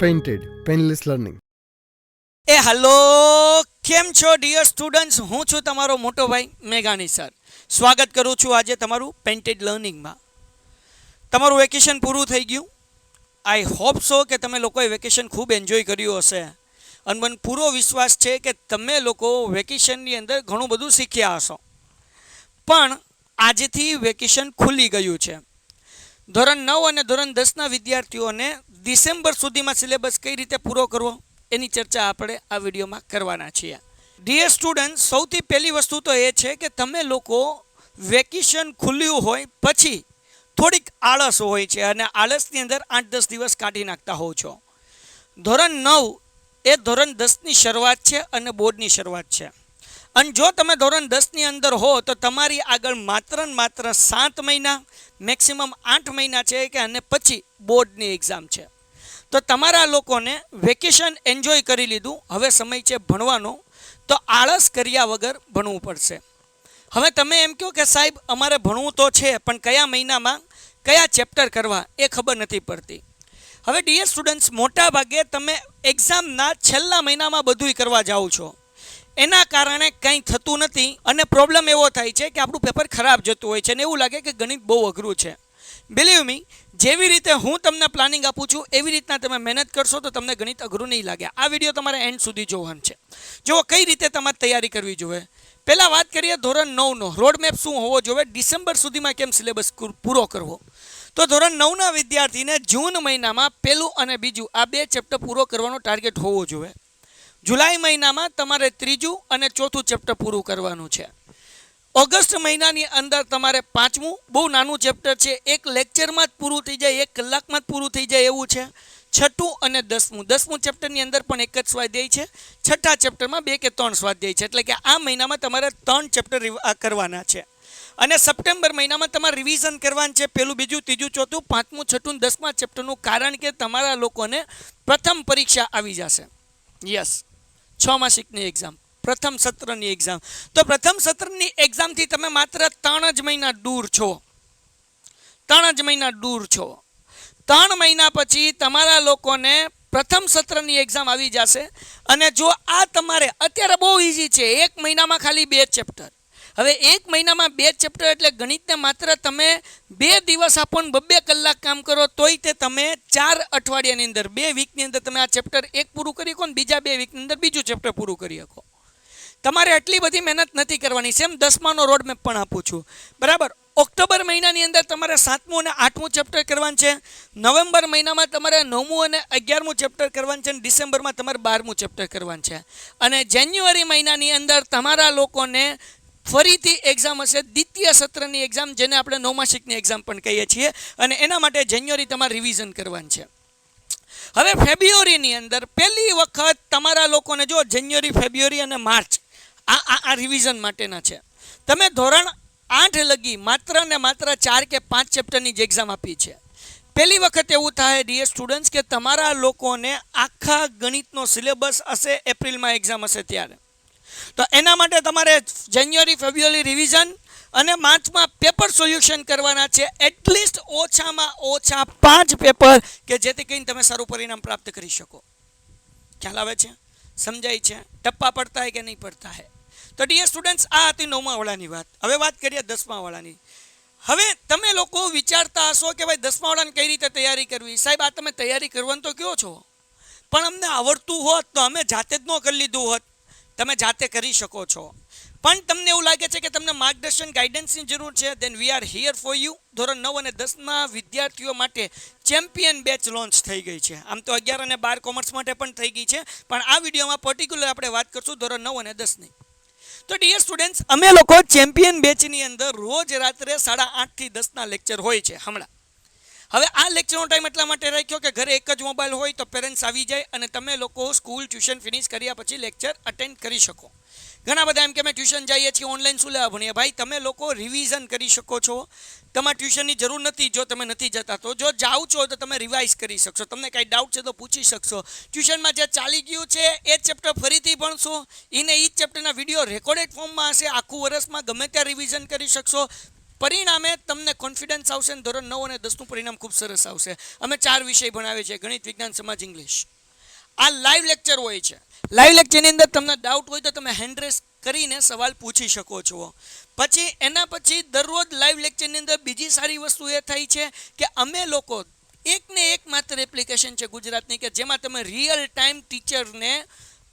Painted painless learning. Hello, કેમ છો dear students? હું છું તમારો મોટો ભાઈ મેઘાણી સર. સ્વાગત કરું છું આજે તમારું પેઇન્ટેડ લર્નિંગમાં. તમારું વેકેશન પૂરું થઈ ગયું. આઈ હોપ સો કે તમે લોકોએ વેકેશન ખૂબ એન્જોય કર્યું હશે અને મને પૂરો વિશ્વાસ છે કે તમે લોકો વેકેશનની અંદર ઘણું બધું શીખ્યા હશો. પણ આજથી વેકેશન ખુલી ગયું છે. ધોરણ 9 અને ધોરણ 10ના વિદ્યાર્થીઓને ડિસેમ્બર સુધીમાં સિલેબસ કઈ રીતે પૂરો કરવો એની ચર્ચા આપણે આ વિડીયોમાં કરવાના છીએ. ડિયર સ્ટુડન્ટ, સૌથી પહેલી વસ્તુ તો એ છે કે તમે લોકો વેકેશન ખુલ્યું હોય પછી થોડીક આળસ હોય છે અને આળસની અંદર 8-10 દિવસ કાઢી નાખતા હોવ છો. ધોરણ 9 એ ધોરણ 10ની શરૂઆત છે અને બોર્ડની શરૂઆત છે. અને જો તમે ધોરણ 10ની અંદર હો તો તમારી આગળ માત્ર ને માત્ર 7 મહિના મેક્સિમમ 8 મહિના છે કે અને પછી બોર્ડની એક્ઝામ છે. તો તમારા લોકોને વેકેશન એન્જોય કરી લીધું, હવે સમય છે ભણવાનો, તો આળસ કર્યા વગર ભણવું પડશે. હવે તમે એમ કહો કે સાહેબ અમારે ભણવું તો છે પણ કયા મહિનામાં કયા ચેપ્ટર કરવા એ ખબર નથી પડતી. હવે ડિયર સ્ટુડન્ટ્સ, મોટા ભાગે તમે એક્ઝામના છેલ્લા મહિનામાં બધુંય કરવા જાઓ છો. એના કારણે કંઈ થતું નથી અને પ્રોબ્લેમ એવો થાય છે કે આપણું પેપર ખરાબ જતું હોય છે અને એવું લાગે કે ગણિત બહુ અઘરું છે. બિલીવ મી, જેવી રીતે હું તમને પ્લાનિંગ આપું છું એવી રીતના તમે મહેનત કરશો તો તમને ગણિત અઘરું નહીં લાગે. આ વિડીયો તમારે એન્ડ સુધી જોવાનું છે. જો કઈ રીતે તમારે તૈયારી કરવી જોઈએ. પહેલાં વાત કરીએ ધોરણ 9નો રોડમેપ શું હોવો જોઈએ, ડિસેમ્બર સુધીમાં કેમ સિલેબસ પૂરો કરવો. તો ધોરણ 9ના વિદ્યાર્થીને જૂન મહિનામાં પહેલું અને બીજું આ 2 ચેપ્ટર પૂરો કરવાનો ટાર્ગેટ હોવો જોઈએ. જુલાઈ મહિનામાં તમારે ત્રીજું અને ચોથું ચેપ્ટર પૂરું કરવાનું છે. ઓગસ્ટ મહિનાની અંદર તમારે 5મું બહુ નાનું ચેપ્ટર છે, એક લેક્ચરમાં જ પૂરું થઈ જાય, 1 કલાકમાં જ પૂરું થઈ જાય એવું છે. 6ઠું અને 10મું ચેપ્ટરની અંદર પણ એક જ સ્વાધ્યાય છે. 6ઠ્ઠા ચેપ્ટરમાં 2 કે 3 સ્વાધ્યાય છે. એટલે કે આ મહિનામાં તમારે 3 ચેપ્ટર કરવાના છે. અને સપ્ટેમ્બર મહિનામાં તમારે રિવિઝન કરવાનું છે, પહેલું, બીજું, ત્રીજું, ચોથું, 5મું, 6ઠું, 10મા ચેપ્ટરનું. કારણ કે તમારા લોકોને પ્રથમ પરીક્ષા આવી જશે. યસ, 6 માસિકની એક્ઝામ, પ્રથમ સત્રની એક્ઝામ. તો પ્રથમ સત્રની એક્ઝામથી તમે માત્ર 3 જ મહિના દૂર છો. 3 જ મહિના દૂર છો. 3 મહિના પછી તમારા લોકોને પ્રથમ સત્રની એક્ઝામ આવી જશે. અને જો આ તમારે અત્યારે બહુ ઇઝી છે, 1 મહિનામાં ખાલી 2 ચેપ્ટર. હવે 1 મહિનામાં 2 ચેપ્ટર એટલે ગણિતને માત્ર તમે 2 દિવસ આપો ને 2 કલાક કામ કરો તોય તે તમે 4 અઠવાડિયાની અંદર 2 વીકની અંદર તમે આ ચેપ્ટર 1 પૂરું કરી શકો ને બીજા 2 વીકની અંદર બીજું ચેપ્ટર પૂરું કરી શકો. તમારે આટલી બધી મહેનત નથી કરવાની. સેમ 10માનો રોડમેપ પણ આપું છું, બરાબર. ઓક્ટોબર મહિનાની અંદર તમારે 7મું અને 8મું ચેપ્ટર કરવાનું છે. નવેમ્બર મહિનામાં તમારે 9મું અને 11મું ચેપ્ટર કરવાનું છે અને ડિસેમ્બરમાં તમારે 12મું ચેપ્ટર કરવાનું છે. અને જાન્યુઆરી મહિનાની અંદર તમારા લોકોને ફરીથી એક્ઝામ હશે, દ્વિતીય સત્રની એક્ઝામ, જેને આપણે 9 માસિકની એક્ઝામ પણ કહીએ છીએ. અને એના માટે જાન્યુઆરી તમારે રિવિઝન કરવાનું છે. હવે ફેબ્રુઆરીની અંદર પહેલી વખત તમારા લોકોને જો જાન્યુઆરી, ફેબ્રુઆરી અને માર્ચ આ રિવિઝન માટેના છે. તમે ધોરણ 8 લગી માત્ર ને માત્ર 4 કે 5 ચેપ્ટરની જ એક્ઝામ આપી છે. પહેલી વખત એવું થાય ડિયર સ્ટુડન્ટ્સ કે તમારા લોકોને આખા ગણિતનો સિલેબસ હશે, એપ્રિલમાં એક્ઝામ હશે ત્યારે. તો એના માટે તમારે જાન્યુઆરી, ફેબ્રુઆરી રિવિઝન અને માર્ચમાં પેપર સોલ્યુશન કરવાના છે. એટલીસ્ટ ઓછામાં ઓછા 5 પેપર કે જેથી કરીને તમે સારું પરિણામ પ્રાપ્ત કરી શકો. ખ્યાલ આવે છે? સમજાય છે? ટપ્પા પડતા હે કે નહીં પડતા હે? તો ડિયર સ્ટુડન્ટ્સ, આ હતી 9મા વાળાની વાત. હવે વાત કરીએ 10મા વાળાની. હવે તમે લોકો વિચારતા હશો કે ભાઈ 10મા વાળાની કઈ રીતે તૈયારી કરવી. સાહેબ, આ તમે તૈયારી કરવાનું તો કહો છો, પણ અમને આવડતું હોત તો અમે જાતે જ ન કરી લીધું હોત. તમે જાતે કરી શકો છો, પણ તમને એવું લાગે છે કે તમને માર્ગદર્શન, ગાઈડન્સની જરૂર છે, then we are here for you. ધોરણ 9 અને 10ના વિદ્યાર્થીઓ માટે ચેમ્પિયન બેચ લોન્ચ થઈ ગઈ છે. આમ તો 11 અને 12 કોમર્સ માટે પણ થઈ ગઈ છે, પણ આ વિડીયોમાં પર્ટિક્યુલર આપણે વાત કરશું ધોરણ 9 અને 10ની. તો ડિયર સ્ટુડન્ટ્સ, અમે લોકો ચેમ્પિયન બેચની અંદર રોજ રાત્રે 8:30 થી 10ના લેક્ચર હોય છે. હમણાં હવે આ લેક્ચરનો ટાઈમ એટલા માટે રાખ્યો કે ઘરે એક જ મોબાઈલ હોય તો પેરેન્ટ્સ આવી જાય અને તમે લોકો સ્કૂલ ટ્યુશન ફિનિશ કર્યા પછી લેક્ચર અટેન્ડ કરી શકો. ઘણા બધા એમ કે અમે ટ્યુશન જઈએ છીએ, ઓનલાઈન શું લેવા ભણીએ. ભાઈ, તમે લોકો રિવિઝન કરી શકો છો. તમારે ટ્યુશનની જરૂર નથી જો તમે નથી જતા. તો જો જાઓ છો તો તમે રિવાઇઝ કરી શકશો. તમને કાંઈ ડાઉટ છે તો પૂછી શકશો. ટ્યુશનમાં જે ચાલી ગયું છે એ જ ચેપ્ટર ફરીથી ભણશો. એને એ જ ચેપ્ટરના વિડીયો રેકોર્ડેડ ફોર્મમાં હશે. આખું વર્ષમાં ગમે ત્યાં રિવિઝન કરી શકશો. પરિણામે તમને કોન્ફિડન્સ આવશે અને ધોરણ 9 અને 10નું પરિણામ ખૂબ સરસ આવશે. અમે 4 વિષય ભણાવીએ છીએ, ગણિત, વિજ્ઞાન, સમાજ, ઇંગ્લિશ. આ લાઈવ લેક્ચર હોય છે. લાઈવ લેક્ચરની અંદર તમને ડાઉટ હોય તો તમે હેન્ડ રેઝ કરીને સવાલ પૂછી શકો છો. પછી એના પછી દરરોજ લાઈવ લેક્ચરની અંદર બીજી સારી વસ્તુ એ થાય છે કે અમે લોકો એકને એક માત્ર એપ્લિકેશન છે ગુજરાતની કે જેમાં તમે રિયલ ટાઈમ ટીચરને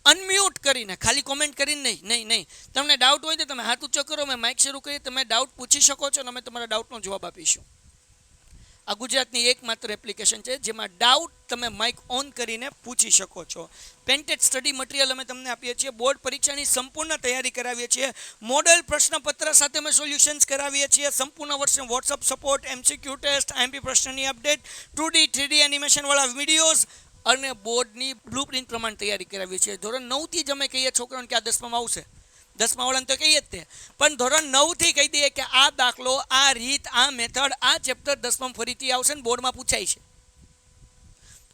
અનમ્યુટ કરીને, ખાલી કોમેન્ટ કરીને નહીં, તમને ડાઉટ હોય તો તમે હાથ ઊંચો કરો, મેં માઇક શરૂ કરી, તમે ડાઉટ પૂછી શકો છો અને અમે તમારા ડાઉટનો જવાબ આપીશું. આ ગુજરાતની એકમાત્ર એપ્લિકેશન છે જેમાં ડાઉટ તમે માઇક ઓન કરીને પૂછી શકો છો. પેન્ટેડ સ્ટડી મટીરિયલ અમે તમને આપીએ છીએ. બોર્ડ પરીક્ષાની સંપૂર્ણ તૈયારી કરાવીએ છીએ. મોડલ પ્રશ્નપત્ર સાથે અમે સોલ્યુશન્સ કરાવીએ છીએ. સંપૂર્ણ વર્ષ WhatsApp support, MCQ test, IMP પ્રશ્નની અપડેટ, 2D 3D એનિમેશનવાળા વિડીયોઝ અને બોર્ડની બ્લુપ્રિન્ટ પ્રમાણે તૈયારી કરાવીએ છીએ. ધોરણ 9થી જ અમે કહીએ છોકરાઓને કે આ 10મામાં આવશે, 10માવાળાને તો કહીએ જ તે, પણ ધોરણ 9થી કહી દઈએ કે આ દાખલો, આ રીત, આ મેથડ, આ ચેપ્ટર 10માં ફરીથી આવશે ને બોર્ડમાં પૂછાય છે.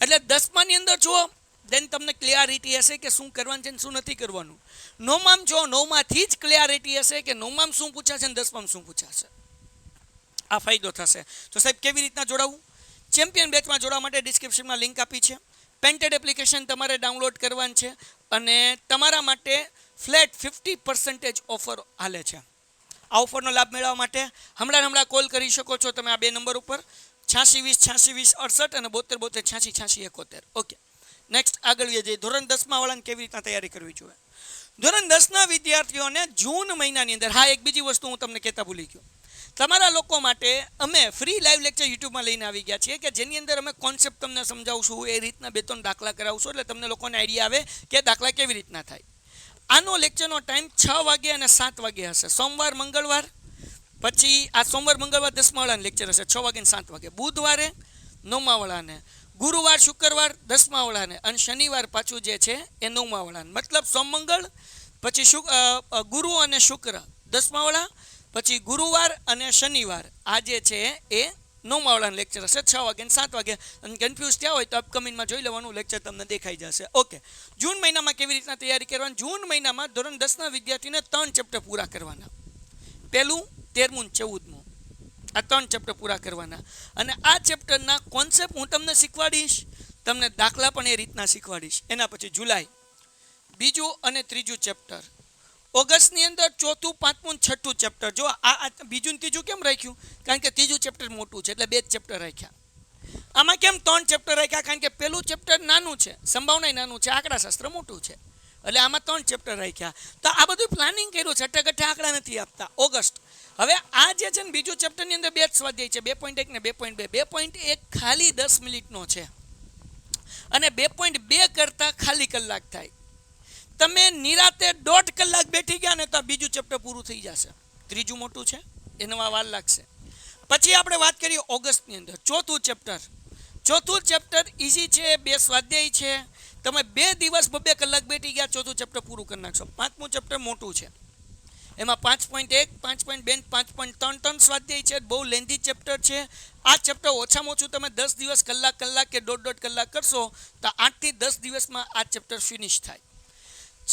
એટલે 10માની અંદર જુઓ, દેન તમને ક્લિયરિટી હશે કે શું કરવાનું છે ને શું નથી કરવાનું. 9માં જો 9માંથી જ ક્લિયરિટી હશે કે 9માં શું પૂછાશે ને 10માં શું પૂછાશે. આ ફાયદો થશે. તો સાહેબ કેવી રીતના જોડાવું? ચેમ્પિયન બેચમાં જોડાવા માટે ડિસ્ક્રિપ્શનમાં લિંક આપી છે. પેન્ટેડ એપ્લિકેશન તમારે ડાઉનલોડ કરવાની છે અને તમારા માટે ફ્લેટ 50% ઓફર હાલે છે. આ ઓફરનો લાભ મેળવવા માટે હમણાં કોલ કરી શકો છો તમે આ 2 નંબર ઉપર, 8620 8620 68 અને 72 72 86 86 71. ઓકે, નેક્સ્ટ આગળ જઈએ. ધોરણ 10માં વાળાને કેવી રીતના તૈયારી કરવી જોઈએ? ધોરણ 10ના વિદ્યાર્થીઓને જૂન મહિનાની અંદર, હા એક બીજી વસ્તુ હું તમને કહેતા ભૂલી ગયો, તમારા લોકો માટે અમે ફ્રી લાઈવ લેક્ચર યુટ્યુબમાં લઈને આવી ગયા છીએ કે જેની અંદર અમે કોન્સેપ્ટ તમને સમજાવશું, એ રીતના 2-3 દાખલા કરાવશું એટલે તમને લોકોને આઈડિયા આવે કે દાખલા કેવી રીતના થાય. આનો લેક્ચરનો ટાઈમ 6 વાગે અને 7 વાગે હશે. સોમવાર મંગળવાર, પછી આ સોમવાર મંગળવાર 10માવાળાને લેક્ચર હશે 6 વાગે અને 7 વાગે. બુધવારે 9માવાળાને, ગુરુવાર શુક્રવાર 10માવાળાને અને શનિવાર પાછું જે છે એ 9માવાળાને. મતલબ સોમ મંગળ, પછી ગુરુ અને શુક્ર 10માવાળા, પછી ગુરુવાર અને શનિવાર આ જે છે એ 9માવાળાનું લેક્ચર હશે 6 વાગે અને 7 વાગે. અને કન્ફ્યુઝ થયા હોય તો અપકમિંગમાં જોઈ લેવાનું, લેક્ચર તમને દેખાઈ જશે. ઓકે, જૂન મહિનામાં કેવી રીતના તૈયારી કરવાની? જૂન મહિનામાં ધોરણ 10ના વિદ્યાર્થીને 3 ચેપ્ટર પૂરા કરવાના. પહેલું, 13મું, 14મું, આ 3 ચેપ્ટર પૂરા કરવાના. અને આ ચેપ્ટરના કોન્સેપ્ટ હું તમને શીખવાડીશ, તમને દાખલા પણ એ રીતના શીખવાડીશ. એના પછી જુલાઈ 2 અને 3 ચેપ્ટર, ઓગસ્ટની અંદર 4, 5, 6 ચેપ્ટર. જો આ 2 અને 3 કેમ રાખ્યું? કારણ કે 3 ચેપ્ટર મોટું છે એટલે 2 ચેપ્ટર રાખ્યા. આમાં કેમ 3 ચેપ્ટર રાખ્યા? કારણ કે પહેલું ચેપ્ટર નાનું છે, સંભાવના નાનું છે, આંકડાશાસ્ત્ર મોટું છે, એટલે આમાં 3 ચેપ્ટર રાખ્યા. તો આ બધું પ્લાનિંગ કર્યું છે, અટકઠે આંકડા નથી આપતા. ઓગસ્ટ, હવે આ જે છે ને બીજું ચેપ્ટરની અંદર 2 જ સ્વાધ્યાય છે, 2.1 ને 2.2. 2.1 ખાલી 10 મિનિટનો છે અને 2.2 કરતાં ખાલી કલાક થાય. તમે નિરાતે 1.5 કલાક બેઠી ગયા ને તો બીજું ચેપ્ટર પૂરું થઈ જશે. 3 મોટું છે, એમાં વાર લાગશે. પછી આપણે વાત કરીએ ઓગસ્ટની અંદર 4થું ચેપ્ટર. 4થું ચેપ્ટર ઇઝી છે, 2 સ્વાધ્યાય છે, તમે 2 દિવસ 2 કલાક બેઠી ગયા 4થું ચેપ્ટર પૂરું કરી નાખશો. 5મું ચેપ્ટર મોટું છે, એમાં 5.1, 5.2, 5.3 સ્વાધ્યાય છે, બહુ લેન્ધી ચેપ્ટર છે. આ ચેપ્ટર ઓછામાં ઓછું તમે 10 દિવસ કલાક કે 1.5 કલાક કરશો તો 8 થી 10 દિવસમાં આ ચેપ્ટર ફિનિશ થાય.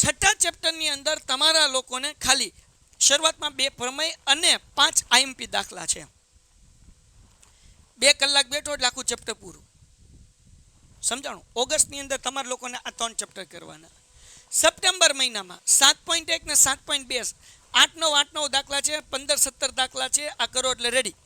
6થા ચેપ્ટરની અંદર તમારા લોકોને ખાલી શરૂઆતમાં 2 પ્રમેય અને 5 IMP દાખલા છે. 2 કલાક બેઠો એટલે આખું ચેપ્ટર પૂરું. સમજાણું? ઓગસ્ટની અંદર તમારા લોકોને આ 3 ચેપ્ટર કરવાના. સપ્ટેમ્બર મહિનામાં 7.1 ને 7.2 8-9 દાખલા છે, 15-17 દાખલા છે. આ કરો એટલે રેડી.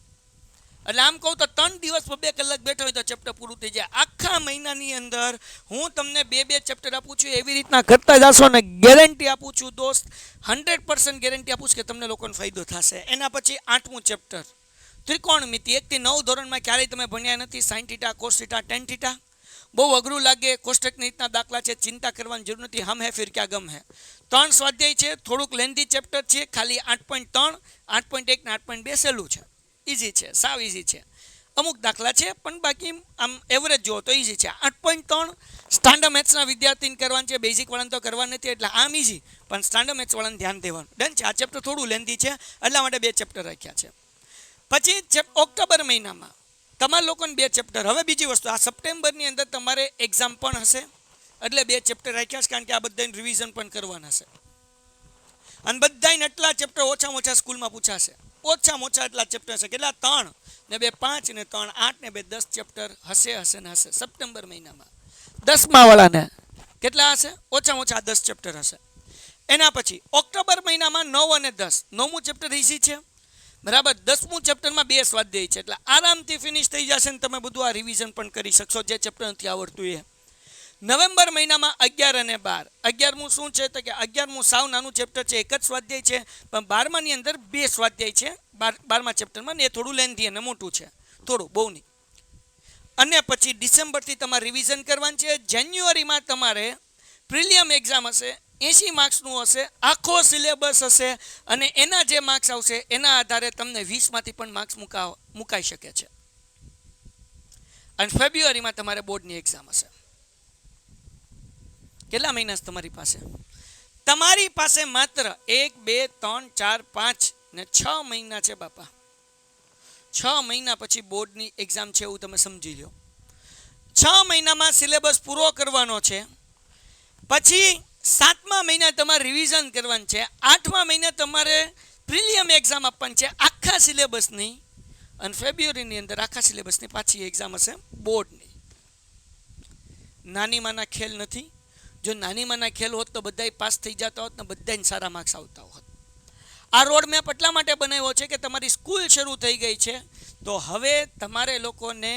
એટલે આમ કહું તો 3 દિવસ 2 કલાક બેઠો હોય તો ચેપ્ટર પૂરું થઈ જાય. આખા મહિનાની અંદર હું તમને 2 ચેપ્ટર આપું છું, એવી રીતના કરતા જશો ને ગેરંટી આપું છું દોસ્ત, 100% ગેરંટી આપું છું કે તમને લોકોને ફાયદો થશે. એના પછી 8મું ચેપ્ટર ત્રિકોણમિતિ. 1 થી 9 ધોરણમાં ક્યારેય તમે ભણ્યા નથી. sin θ, cos θ, tan θ બહુ અઘરું લાગે, કોષ્ટકની રીતના દાખલા છે, ચિંતા કરવાની જરૂર નથી. હમ હે ફિર ક્યા ગમ હે. 3 સ્વાધ્યાય છે, થોડુંક લેન્ધી ચેપ્ટર છે, ખાલી 8.3, 8.1 ને 8.2 સહેલું છે, ઇઝી છે, સાવ ઇઝી છે. અમુક દાખલા છે પણ બાકી આમ એવરેજ જુઓ તો ઇઝી છે. 8.3 સ્ટાન્ડર્ડ મેથ્સના વિદ્યાર્થીને કરવાનું છે, બેઝિક વાળાને તો કરવા નથી, એટલે આમ ઇઝી, પણ સ્ટાન્ડર્ડ મેથ્સ વાળાને ધ્યાન દેવાનું. ડન છે. આ ચેપ્ટર થોડું લેન્ધી છે એટલા માટે 2 ચેપ્ટર રાખ્યા છે. પછી ઓક્ટોબર મહિનામાં તમારા લોકોને 2 ચેપ્ટર. હવે બીજી વસ્તુ, આ સપ્ટેમ્બરની અંદર તમારે એક્ઝામ પણ હશે એટલે 2 ચેપ્ટર રાખ્યા છે, કારણ કે આ બધાને રિવિઝન પણ કરવાના છે અને બધાને એટલા ચેપ્ટર ઓછામાં ઓછા સ્કૂલમાં પૂછાશે. ઓછામાં ઓછા એટલા ચેપ્ટર છે. કેટલા? 3 ને 2 5 ને 3 8 ને 2 10 ચેપ્ટર હશે ને હશે. સપ્ટેમ્બર મહિનામાં 10મા વાળાને કેટલા હશે? ઓછામાં ઓછા 10 ચેપ્ટર હશે. એના પછી ઓક્ટોબર મહિનામાં 9 અને 10, 9મું ચેપ્ટર ઇઝી છે, બરાબર. 10મું ચેપ્ટરમાં 2 સ્વાધ્યાય છે, એટલે આરામથી ફિનિશ થઈ જશે ને તમે બધું આ રિવિઝન પણ કરી શકશો જે ચેપ્ટર નથી આવડતું એ. નવેમ્બર મહિનામાં 11 અને 12. 11મું શું છે તો કે 11મું સાવ નાનું ચેપ્ટર છે, એક જ સ્વાધ્યાય છે, પણ 12માની અંદર 2 સ્વાધ્યાય છે 12મા ચેપ્ટરમાં, ને એ થોડું લેન્ધી અને મોટું છે, થોડું, બહુ નહીં. અને પછી ડિસેમ્બરથી તમારે રિવિઝન કરવાનું છે. જાન્યુઆરીમાં તમારે પ્રિલિયમ એક્ઝામ હશે, 80 માર્ક્સનું હશે, આખો સિલેબસ હશે, અને એના જે માર્ક્સ આવશે એના આધારે તમને 20માંથી પણ માર્ક્સ મુકાઈ શકે છે. અને ફેબ્રુઆરીમાં તમારે બોર્ડની એક્ઝામ હશે. કેટલા મહિના છે તમારી પાસે? તમારી પાસે માત્ર 1 2 3 4 5 ને 6 મહિના છે બાપા. 6 મહિના પછી બોર્ડની એક્ઝામ છે એવું તમે સમજી લો. 6 મહિનામાં સિલેબસ પૂરો કરવાનો છે. પછી 7મા મહિના તમારે રિવિઝન કરવાનું છે. 8મા મહિના તમારે પ્રિલિયમ એક્ઝામ આપવાની છે આખા સિલેબસની. અને ફેબ્રુઆરીની અંદર આખા સિલેબસની પાછી એક્ઝામ હશે બોર્ડની. નાની માના ખેલ નથી. જો નાની માના ખેલ હોત તો બધાય પાસ થઈ જતા હોત ને બધાને સારા માર્ક્સ આવતા હોત. આ રોડ મેપ એટલા માટે બનાવ્યો છે કે તમારી સ્કૂલ શરૂ થઈ ગઈ છે, તો હવે તમારે લોકોને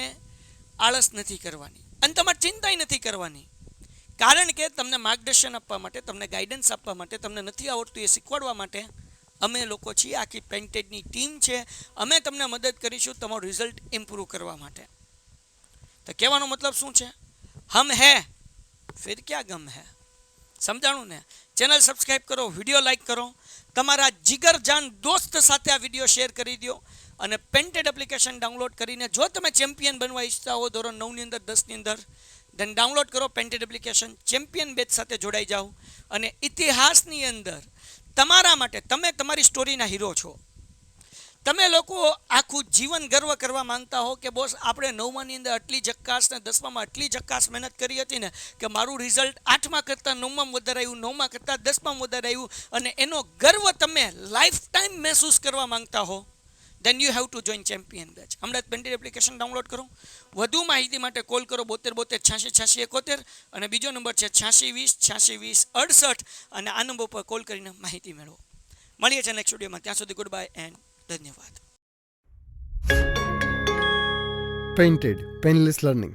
આળસ નથી કરવાની અને તમારે ચિંતાય નથી કરવાની. કારણ કે તમને માર્ગદર્શન આપવા માટે, તમને ગાઈડન્સ આપવા માટે, તમને નથી આવડતું એ શીખવાડવા માટે અમે લોકો છીએ. આખી પેન્ટેડની ટીમ છે. અમે તમને મદદ કરીશું તમારું રિઝલ્ટ ઇમ્પ્રૂવ કરવા માટે. તો કહેવાનો મતલબ શું છે? હમ હે ફિર ક્યાં ગમ હે. સમજાણું ને? ચેનલ સબસ્ક્રાઈબ કરો, વિડીયો લાઈક કરો, તમારા જીગરજાન દોસ્ત સાથે આ વિડીયો શેર કરી દો, અને પેન્ટેડ એપ્લિકેશન ડાઉનલોડ કરીને જો તમે ચેમ્પિયન બનવા ઈચ્છતા હો ધોરણ 9ની અંદર, 10ની અંદર, દેન ડાઉનલોડ કરો પેન્ટેડ એપ્લિકેશન, ચેમ્પિયન બેચ સાથે જોડાઈ જાઓ. અને ઇતિહાસની અંદર તમારા માટે, તમે તમારી સ્ટોરીના હીરો છો. તમે લોકો આખું જીવન ગર્વ કરવા માંગતા હો કે બોસ આપણે 9માની અંદર આટલી જક્કાસ ને 10મામાં આટલી જક્કાસ મહેનત કરી હતી ને કે મારું રિઝલ્ટ 8મા કરતાં 9માં વધારે આવ્યું, 9મા કરતાં 10માં વધારે આવ્યું, અને એનો ગર્વ તમે લાઈફ ટાઈમ મહેસૂસ કરવા માંગતા હો, then you have to join champion batch. હમણાં જ પેન્ટેડ એપ્લિકેશન ડાઉનલોડ કરો. વધુ માહિતી માટે કોલ કરો 72 72 86 86 71, અને બીજો નંબર છે 86 20 86 20 68, અને આ નંબર પર કોલ કરીને માહિતી મેળવો. મળીએ છીએ નેક્સ્ટ વિડીયોમાં. ત્યાં સુધી ગુડ બાય એન્ડ ધન્યવાદ. Painted Painless Learning.